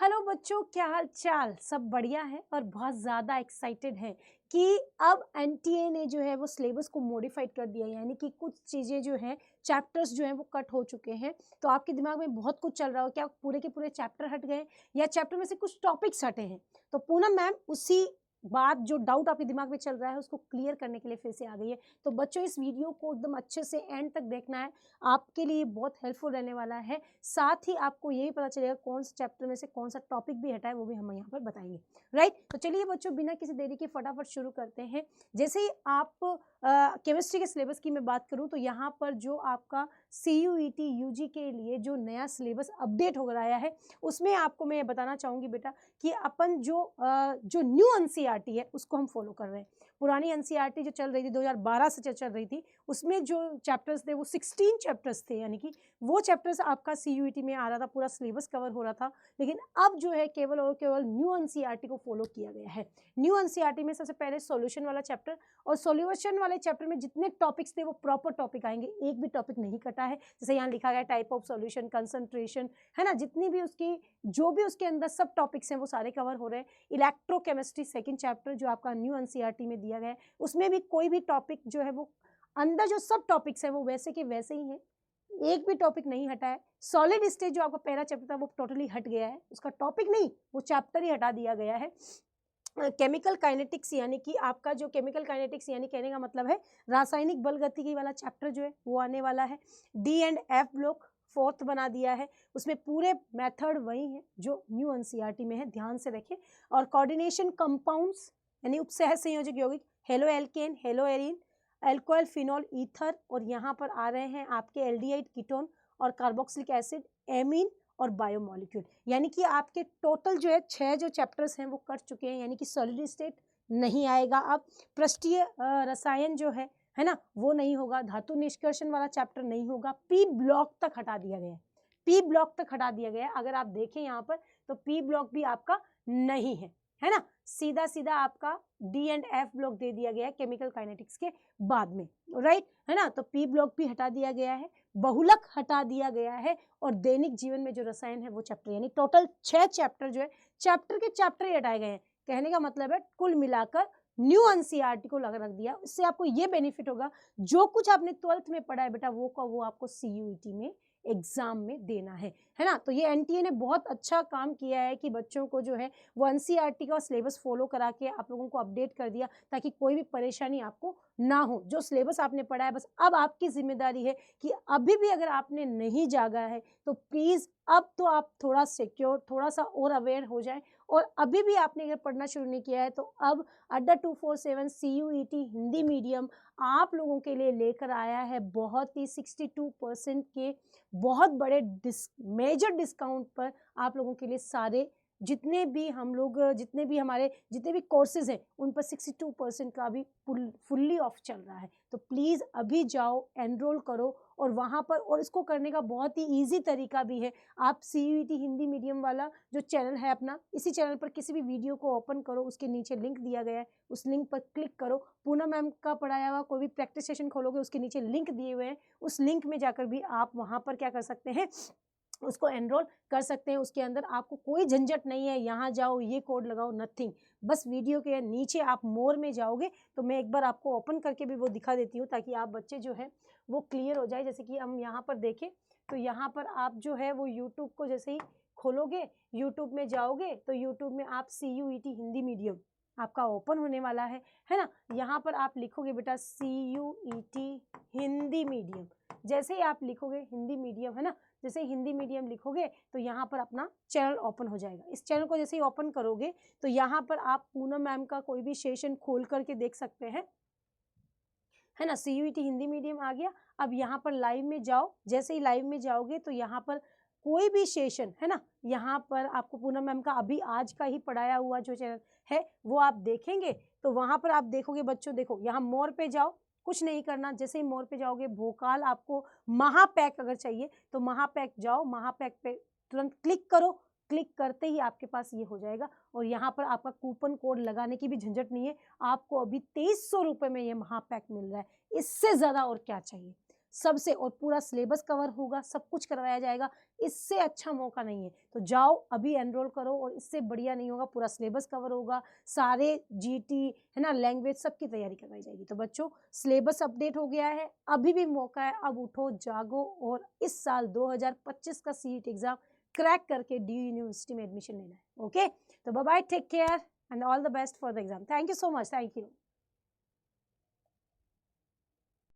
Hello बच्चों, क्या हाल चाल? सब बढ़िया है और बहुत ज़्यादा एक्साइटेड है कि अब एनटीए ने जो है वो सिलेबस को मॉडिफाइड कर दिया है। यानी कि कुछ चीज़ें जो हैं, चैप्टर्स जो हैं वो कट हो चुके हैं। तो आपके दिमाग में बहुत कुछ चल रहा हो, क्या पूरे के पूरे चैप्टर हट गए या चैप्टर में से कुछ टॉपिक्स हटे हैं? तो पूनम मैम उसी बात, जो डाउट आपके दिमाग में चल रहा है, उसको क्लियर करने के लिए फिर से आ गई है। तो बच्चों, इस वीडियो को एकदम अच्छे से एंड तक देखना है, आपके लिए बहुत हेल्पफुल रहने वाला है। साथ ही आपको ये भी पता चलेगा कौन सा चैप्टर में से कौन सा टॉपिक भी हटा है, वो भी हम यहाँ पर बताएंगे। राइट, तो चलिए बच्चों, बिना किसी देरी के फटाफट शुरू करते हैं। जैसे ही आप केमिस्ट्री के सिलेबस की मैं बात करूँ तो यहाँ पर जो आपका CUET UG के लिए जो नया सिलेबस अपडेट हो गया है, उसमें आपको मैं ये बताना चाहूँगी बेटा कि अपन जो न्यू एनसीईआरटी है उसको हम फॉलो कर रहे हैं। पुरानी एनसीईआरटी जो चल रही थी 2012 से चल रही थी, उसमें जो चैप्टर्स थे वो 16 चैप्टर्स थे। यानी कि वो चैप्टर्स आपका CUET में आ रहा था, पूरा सिलेबस कवर हो रहा था। लेकिन अब जो है केवल और केवल न्यू एनसीईआरटी को फॉलो किया गया है। न्यू एनसीईआरटी में सबसे पहले सॉल्यूशन वाला चैप्टर, और सॉल्यूशन वाले चैप्टर में जितने टॉपिक्स थे वो प्रॉपर टॉपिक आएंगे, एक भी टॉपिक नहीं कटा है। जैसे यहाँ लिखा गया टाइप ऑफ सॉल्यूशन, कंसंट्रेशन, है ना, जितनी भी उसकी जो भी उसके अंदर सब टॉपिक्स हैं वो सारे कवर हो रहे हैं। इलेक्ट्रोकेमिस्ट्री सेकंड चैप्टर जो आपका न्यू एनसीईआरटी में दिया गया है, उसमें भी कोई भी टॉपिक जो है वो अंदर जो सब टॉपिक्स हैं वो वैसे के वैसे ही हैं, एक भी टॉपिक नहीं हटा है। सॉलिड स्टेट जो आपका पहला चैप्टर था वो टोटली हट गया है, उसका टॉपिक नहीं, वो चैप्टर ही हटा दिया गया है। केमिकल काइनेटिक्स, यानी कि आपका जो केमिकल काइनेटिक्स, यानी कहने का मतलब है रासायनिक बल गतिकी वाला चैप्टर जो है वो आने वाला है। D&F ब्लॉक फोर्थ बना दिया है, उसमें पूरे मेथड वही है जो न्यू एनसीईआरटी में है, ध्यान से देखें। और कोऑर्डिनेशन कंपाउंड्स यानी उपसह संयोजक यौगिक, halo alkane, hello arene, alcohol, phenol, ether, और यहाँ पर आ रहे हैं आपके एल्डिहाइड, कीटोन और कार्बोक्सिलिक एसिड, एमीन और बायोमोलिक्यूल। यानी कि आपके टोटल जो है 6 जो चैप्टर्स हैं वो कट चुके हैं। यानी कि सॉलिड स्टेट नहीं आएगा, अब पृष्ठीय रसायन जो है ना, वो नहीं होगा। धातु निष्कर्षण वाला चैप्टर नहीं होगा। P ब्लॉक तक हटा दिया गया है, P ब्लॉक तक हटा दिया गया है। अगर आप देखें यहाँ पर तो P ब्लॉक भी आपका नहीं है ना, सीधा सीधा आपका D&F ब्लॉक दे दिया गया है केमिकल काइनेटिक्स के बाद में। राइट, है ना, तो P ब्लॉक भी हटा दिया गया है, बहुलक हटा दिया गया है, और दैनिक जीवन में जो रसायन है वो चैप्टर, यानी टोटल 6 चैप्टर जो है चैप्टर के चैप्टर ही हटाए गए हैं। कहने का मतलब है कुल मिलाकर न्यू एनसीईआरटी को लगा रख दिया। इससे आपको ये बेनिफिट होगा, जो कुछ आपने 12th में पढ़ा है बेटा वो का वो आपको CUET में एग्जाम में देना है ना। तो ये एनटीए ने बहुत अच्छा काम किया है कि बच्चों को जो है वो एनसीईआरटी का सिलेबस फॉलो करा के आप लोगों को अपडेट कर दिया, ताकि कोई भी परेशानी आपको ना हो। जो सिलेबस आपने पढ़ा है, बस अब आपकी जिम्मेदारी है कि अभी भी अगर आपने नहीं जागा है तो प्लीज़ अब तो आप थोड़ा सिक्योर, थोड़ा सा और अवेयर हो जाए। और अभी भी आपने अगर पढ़ना शुरू नहीं किया है तो अब अड्डा 247 CUET हिंदी मीडियम आप लोगों के लिए लेकर आया है बहुत ही 62% के बहुत बड़े मेजर डिस्काउंट पर आप लोगों के लिए सारे जितने भी हमारे जितने भी कोर्सेज हैं उन पर 62% का अभी फुल्ली ऑफ चल रहा है। तो प्लीज़ अभी जाओ, एनरोल करो, और वहाँ पर, और इसको करने का बहुत ही इजी तरीका भी है। आप CUET हिंदी मीडियम वाला जो चैनल है अपना, इसी चैनल पर किसी भी वीडियो को ओपन करो, उसके नीचे लिंक दिया गया है, उस लिंक पर क्लिक करो। पूनम मैम का पढ़ाया हुआ कोई भी प्रैक्टिस सेशन खोलोगे, उसके नीचे लिंक दिए हुए हैं, उस लिंक में जाकर भी आप वहाँ पर क्या कर सकते हैं, उसको एनरोल कर सकते हैं। उसके अंदर आपको कोई झंझट नहीं है, यहाँ जाओ ये कोड लगाओ, नथिंग। बस वीडियो के नीचे आप मोर में जाओगे तो मैं एक बार आपको ओपन करके भी वो दिखा देती हूँ, ताकि आप बच्चे जो है वो क्लियर हो जाए। जैसे कि हम यहाँ पर देखें तो यहाँ पर आप जो है वो यूट्यूब को जैसे ही खोलोगे, यूट्यूब में जाओगे तो यूट्यूब में आप CUET हिंदी मीडियम आपका ओपन होने वाला है ना। यहाँ पर आप लिखोगे बेटा CUET हिंदी मीडियम, जैसे ही आप लिखोगे हिंदी मीडियम, है ना, जैसे हिंदी मीडियम लिखोगे तो यहाँ पर अपना चैनल ओपन हो जाएगा। इस चैनल को जैसे ही ओपन करोगे तो यहाँ पर आप पूनम मैम का कोई भी सेशन खोल करके देख सकते हैं, है ना। CUET हिंदी मीडियम आ गया। अब यहाँ पर लाइव में जाओ, जैसे ही लाइव में जाओगे तो यहाँ पर कोई भी सेशन, है ना, यहाँ पर आपको पूनम मैम का अभी आज का ही पढ़ाया हुआ जो चैनल है वो आप देखेंगे। तो वहाँ पर आप देखोगे बच्चों, देखो यहाँ मोर पे जाओ, कुछ नहीं करना। जैसे ही मोर पे जाओगे, भोकाल आपको महापैक अगर चाहिए तो महापैक जाओ, महापैक पे तुरंत क्लिक करो। क्लिक करते ही आपके पास ये हो जाएगा, और यहाँ पर आपका कूपन कोड लगाने की भी झंझट नहीं है। आपको अभी 2300 रुपये में ये महापैक मिल रहा है, इससे ज़्यादा और क्या चाहिए। सबसे, और पूरा सिलेबस कवर होगा, सब कुछ करवाया जाएगा। इससे अच्छा मौका नहीं है, तो जाओ अभी एनरोल करो, और इससे बढ़िया नहीं होगा, पूरा सिलेबस कवर होगा, सारे जीटी है ना, लैंग्वेज सबकी तैयारी करवाई जाएगी। तो बच्चों सिलेबस अपडेट हो गया है, अभी भी मौका है, अब उठो जागो और इस साल 2025 का सीईटी एग्जाम क्रैक करके डी यूनिवर्सिटी में एडमिशन लेना है। ओके, तो bye bye, take care and all the best for the exam. Thank you so much, thank you.